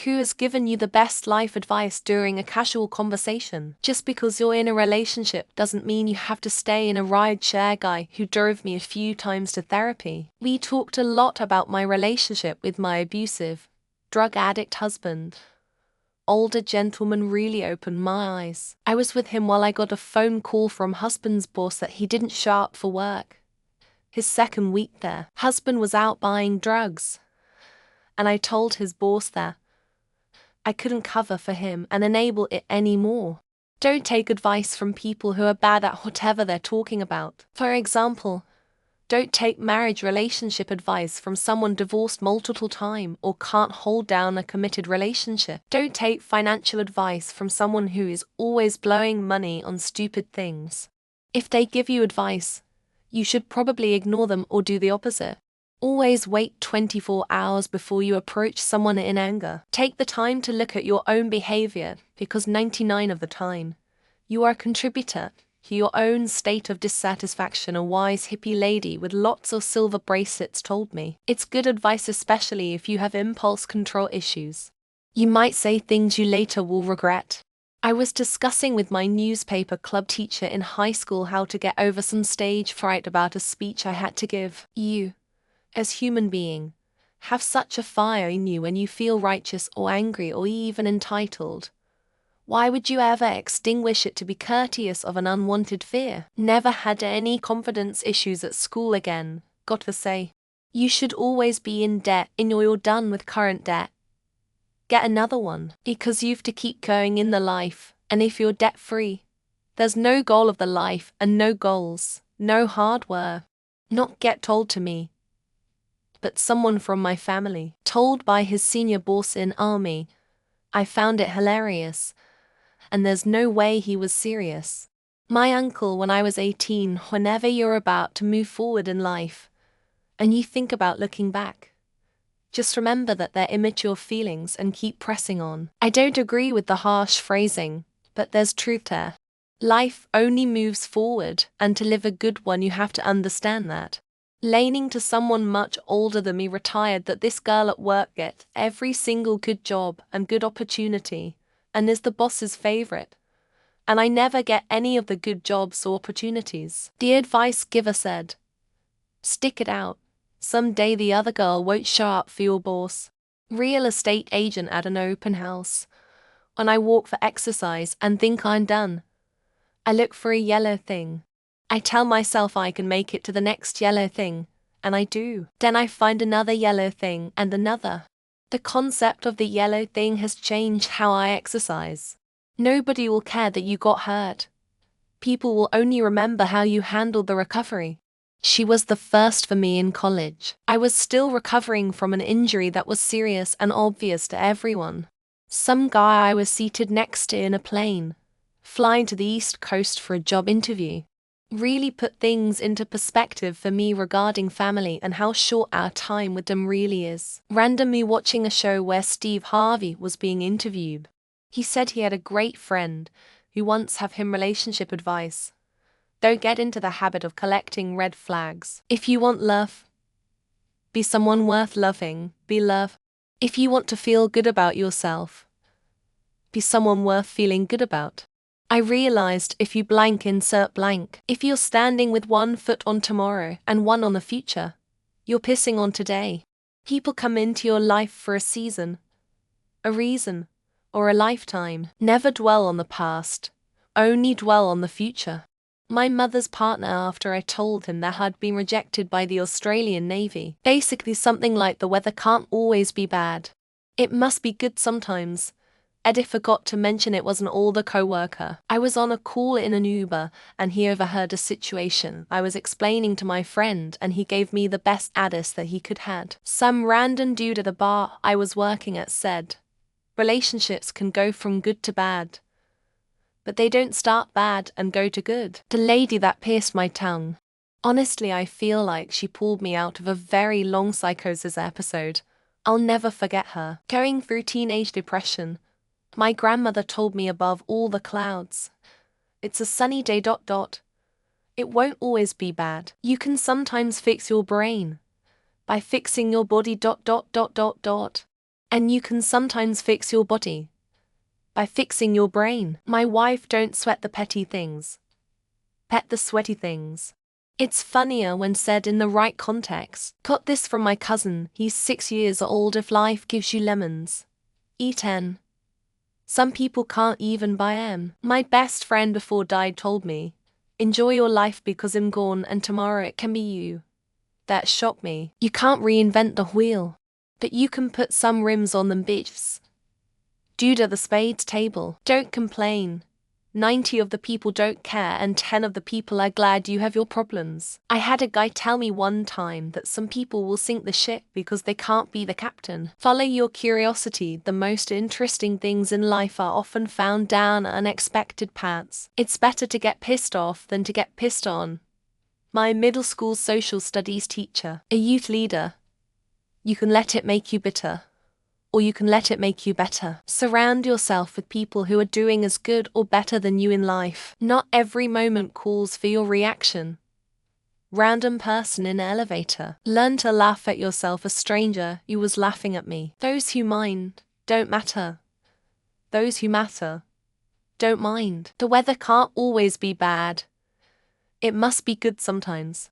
Who has given you the best life advice during a casual conversation? Just because you're in a relationship doesn't mean you have to stay in a rideshare guy who drove me a few times to therapy. We talked a lot about my relationship with my abusive, drug addict husband. Older gentleman really opened my eyes. I was with him while I got a phone call from husband's boss that he didn't show up for work. His second week there, husband was out buying drugs. And I told his boss that I couldn't cover for him and enable it anymore. Don't take advice from people who are bad at whatever they're talking about. For example, don't take marriage relationship advice from someone divorced multiple times or can't hold down a committed relationship. Don't take financial advice from someone who is always blowing money on stupid things. If they give you advice, you should probably ignore them or do the opposite. Always wait 24 hours before you approach someone in anger. Take the time to look at your own behavior because 99% of the time, you are a contributor to your own state of dissatisfaction. A wise hippie lady with lots of silver bracelets told me. It's good advice especially if you have impulse control issues. You might say things you later will regret. I was discussing with my newspaper club teacher in high school how to get over some stage fright about a speech I had to give. You, as human being, have such a fire in you when you feel righteous or angry or even entitled. Why would you ever extinguish it to be courteous of an unwanted fear? Never had any confidence issues at school again, got to say. You should always be in debt until you're done with current debt. Get another one, because you've to keep going in the life, and if you're debt-free, there's no goal of the life and no goals, no hard work. Not get told to me, but someone from my family, told by his senior boss in army. I found it hilarious. And there's no way he was serious. My uncle when I was 18, whenever you're about to move forward in life, and you think about looking back, just remember that they're immature feelings and keep pressing on. I don't agree with the harsh phrasing, but there's truth there. Life only moves forward, and to live a good one you have to understand that. Laning to someone much older than me retired that this girl at work gets every single good job and good opportunity, and is the boss's favorite. And I never get any of the good jobs or opportunities. The advice giver said, stick it out. Someday the other girl won't show up for your boss. Real estate agent at an open house. When I walk for exercise and think I'm done, I look for a yellow thing. I tell myself I can make it to the next yellow thing, and I do. Then I find another yellow thing and another. The concept of the yellow thing has changed how I exercise. Nobody will care that you got hurt. People will only remember how you handled the recovery. She was the first for me in college. I was still recovering from an injury that was serious and obvious to everyone. Some guy I was seated next to in a plane, flying to the East Coast for a job interview, really put things into perspective for me regarding family and how short our time with them really is. Randomly watching a show where Steve Harvey was being interviewed. He said he had a great friend who once gave him relationship advice. Don't get into the habit of collecting red flags. If you want love, be someone worth loving, be love. If you want to feel good about yourself, be someone worth feeling good about. I realized if you blank insert blank, if you're standing with one foot on tomorrow and one on the future, you're pissing on today. People come into your life for a season, a reason, or a lifetime. Never dwell on the past, only dwell on the future. My mother's partner, after I told him that I'd been rejected by the Australian Navy, basically something like the weather can't always be bad. It must be good sometimes. Eddie forgot to mention it was an older co-worker. I was on a call in an Uber and he overheard a situation I was explaining to my friend and he gave me the best advice that he could had. Some random dude at a bar I was working at said, relationships can go from good to bad, but they don't start bad and go to good. The lady that pierced my tongue. Honestly, I feel like she pulled me out of a very long psychosis episode. I'll never forget her. Going through teenage depression, my grandmother told me above all the clouds, it's a sunny day ... It won't always be bad. You can sometimes fix your brain by fixing your body ... And you can sometimes fix your body by fixing your brain. My wife, don't sweat the petty things. Pet the sweaty things. It's funnier when said in the right context. Got this from my cousin, he's 6 years old. If life gives you lemons, eat 10. Some people can't even buy 'em. My best friend before died told me, enjoy your life because I'm gone and tomorrow it can be you. That shocked me. You can't reinvent the wheel, but you can put some rims on them bitches. Dude at the spades table, don't complain. 90 of the people don't care and 10 of the people are glad you have your problems. I had a guy tell me one time that some people will sink the ship because they can't be the captain. Follow your curiosity. The most interesting things in life are often found down unexpected paths. It's better to get pissed off than to get pissed on. My middle school social studies teacher, a youth leader. You can let it make you bitter, or you can let it make you better. Surround yourself with people who are doing as good or better than you in life. Not every moment calls for your reaction. Random person in elevator. Learn to laugh at yourself. A stranger, you was laughing at me. Those who mind don't matter. Those who matter don't mind. The weather can't always be bad. It must be good sometimes.